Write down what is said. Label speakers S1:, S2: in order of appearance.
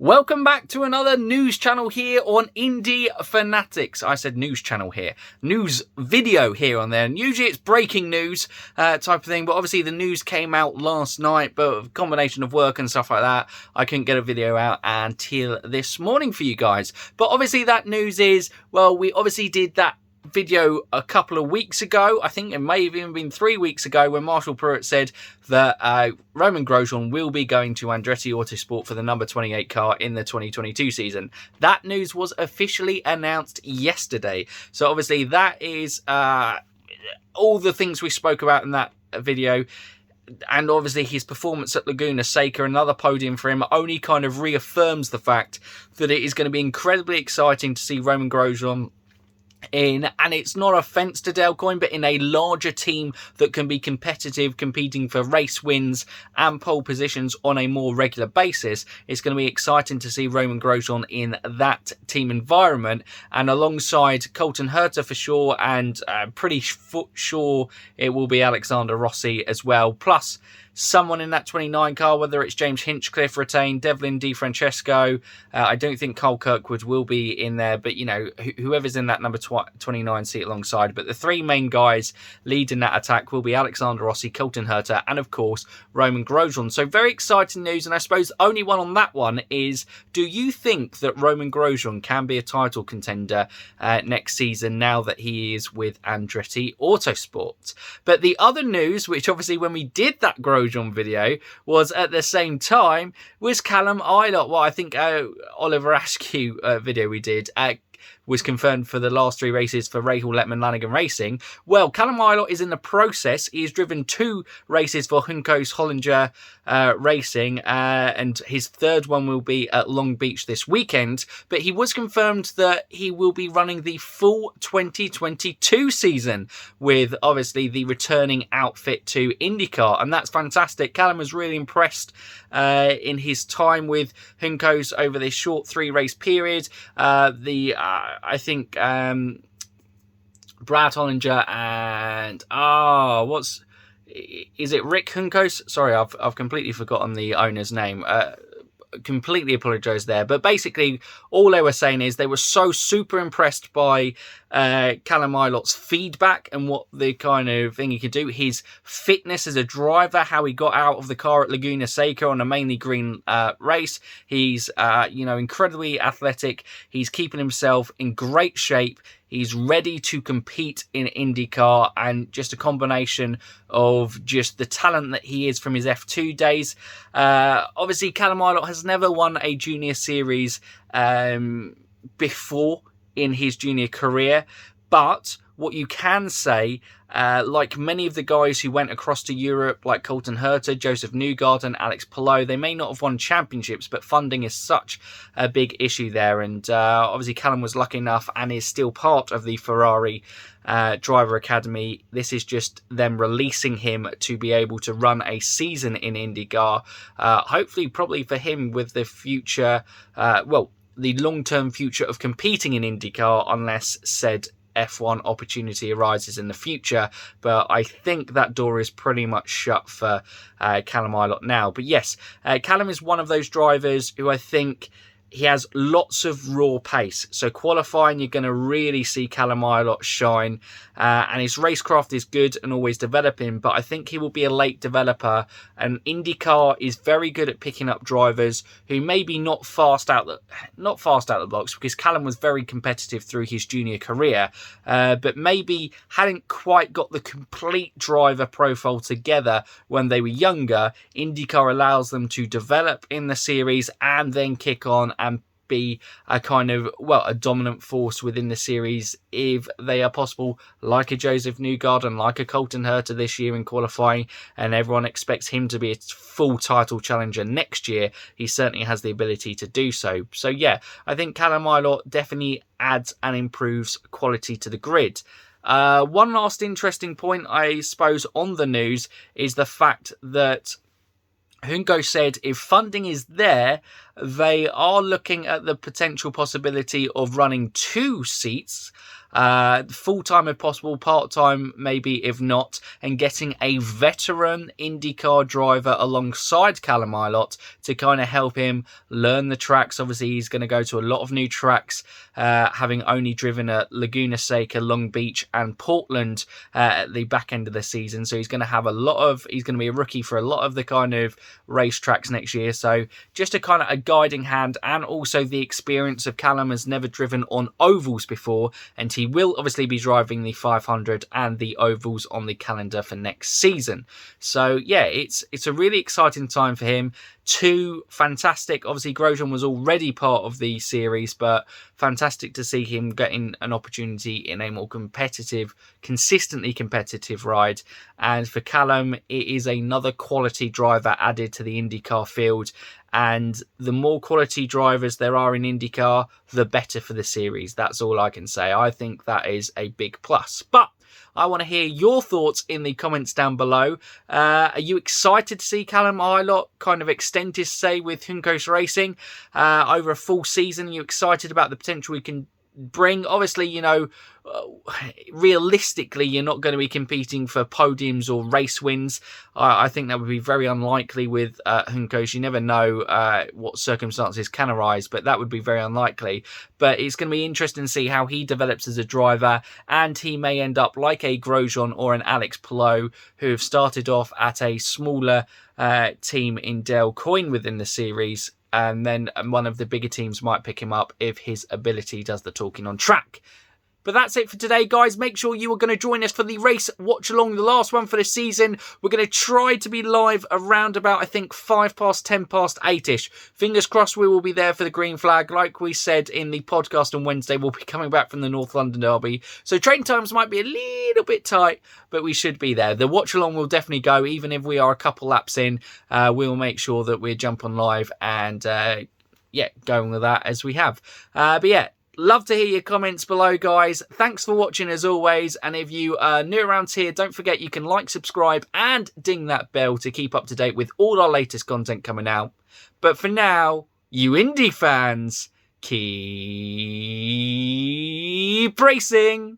S1: Welcome back to another news channel here on Indy Fanatics. I said news channel here. News video here on there. And usually it's breaking news type of thing. But obviously the news came out last night. But a combination of work and stuff like that, I couldn't get a video out until this morning for you guys. But obviously that news is, well, we obviously did that video a couple of weeks ago. I think it may have even been 3 weeks ago when Marshall Pruett said that Romain Grosjean will be going to Andretti Autosport for the number 28 car in the 2022 season. That news was officially announced yesterday. So obviously that is all the things we spoke about in that video. And obviously his performance at Laguna Seca, another podium for him, only kind of reaffirms the fact that it is going to be incredibly exciting to see Romain Grosjean in, and it's not offence to Dale Coyne, but in a larger team that can be competitive, competing for race wins and pole positions on a more regular basis. It's going to be exciting to see Romain Grosjean in that team environment, and alongside Colton Herta for sure, and pretty sure it will be Alexander Rossi as well, plus someone in that 29 car, whether it's James Hinchcliffe retained, Devlin Di Francesco. I don't think Cole Kirkwood will be in there, but you know, whoever's in that number 29 seat alongside. But the three main guys leading that attack will be Alexander Rossi, Colton Herta, and of course Romain Grosjean. So very exciting news, and I suppose the only one on that one is, do you think that Romain Grosjean can be a title contender next season now that he is with Andretti Autosport? But the other news, which obviously when we did that Grosjean video was at the same time, was Callum Illot. Well, I think Oliver Askew video we did was confirmed for the last three races for Rahal Letman Lanigan Racing. Well, Callum Illot is in the process. He has driven 2 races for Juncos Hollinger Racing, and his third one will be at Long Beach this weekend. But he was confirmed that he will be running the full 2022 season with obviously the returning outfit to IndyCar, and that's fantastic. Callum was really impressed in his time with Juncos over this short 3-race period. I think Brad Hollinger and is it Rick Juncos? Sorry, I've completely forgotten the owner's name. Completely apologise there, but basically all they were saying is they were so super impressed by Callum Illot's feedback and what the kind of thing he could do, his fitness as a driver, how he got out of the car at Laguna Seca on a mainly green race. He's incredibly athletic. He's keeping himself in great shape. He's ready to compete in IndyCar, and just a combination of just the talent that he is from his F2 days. Obviously, Callum Illot has never won a junior series before in his junior career, but what you can say, like many of the guys who went across to Europe, like Colton Herta, Joseph Newgarden, Alex Palou, they may not have won championships, but funding is such a big issue there. And obviously Callum was lucky enough and is still part of the Ferrari Driver Academy. This is just them releasing him to be able to run a season in IndyCar. Hopefully, probably for him with the future, the long-term future of competing in IndyCar, unless said F1 opportunity arises in the future. But I think that door is pretty much shut for Callum Illot now. But yes, Callum is one of those drivers who I think he has lots of raw pace. So qualifying, you're going to really see Callum Illot shine. And his racecraft is good and always developing, but I think he will be a late developer. And IndyCar is very good at picking up drivers who maybe not fast out the blocks, because Callum was very competitive through his junior career, but maybe hadn't quite got the complete driver profile together when they were younger. IndyCar allows them to develop in the series and then kick on and be a kind of, a dominant force within the series if they are possible, like a Joseph Newgarden, like a Colton Herta this year in qualifying, and everyone expects him to be a full title challenger next year. He certainly has the ability to do so. So yeah, I think Callum Illot definitely adds and improves quality to the grid. One last interesting point, I suppose, on the news is the fact that Junco said if funding is there, they are looking at the potential possibility of running 2 seats full-time if possible, part-time maybe if not, and getting a veteran IndyCar driver alongside Callum Illot to kind of help him learn the tracks. Obviously, he's going to go to a lot of new tracks, having only driven at Laguna Seca, Long Beach and Portland at the back end of the season. So he's going to have he's going to be a rookie for a lot of the kind of race tracks next year. So just a kind of a guiding hand, and also the experience of Callum has never driven on ovals before, and he will obviously be driving the 500 and the ovals on the calendar for next season. So yeah, it's a really exciting time for him. Two fantastic, obviously Grosjean was already part of the series, but fantastic to see him getting an opportunity in a more competitive, consistently competitive ride. And for Callum, it is another quality driver added to the IndyCar field. And the more quality drivers there are in IndyCar, the better for the series. That's all I can say. I think that is a big plus. But I want to hear your thoughts in the comments down below. Are you excited to see Callum Illot kind of extend his stay with Juncos Racing over a full season? Are you excited about the potential he can bring? Obviously, you know, realistically, you're not going to be competing for podiums or race wins. I think that would be very unlikely with Juncos. You never know what circumstances can arise, but that would be very unlikely. But it's going to be interesting to see how he develops as a driver, and he may end up like a Grosjean or an Alex Palou, who have started off at a smaller team in Dale Coyne within the series, and then one of the bigger teams might pick him up if his ability does the talking on track. But that's it for today, guys. Make sure you are going to join us for the race watch along, the last one for the season. We're going to try to be live around about, I think, 5 past, 10 past 8ish. Fingers crossed we will be there for the green flag. Like we said in the podcast on Wednesday, we'll be coming back from the North London Derby. So train times might be a little bit tight, but we should be there. The watch along will definitely go, even if we are a couple laps in. We'll make sure that we jump on live and, going with that as we have. But yeah. Love to hear your comments below, guys. Thanks for watching as always. And if you are new around here, don't forget you can like, subscribe and ding that bell to keep up to date with all our latest content coming out. But for now, you Indy fans, keep racing.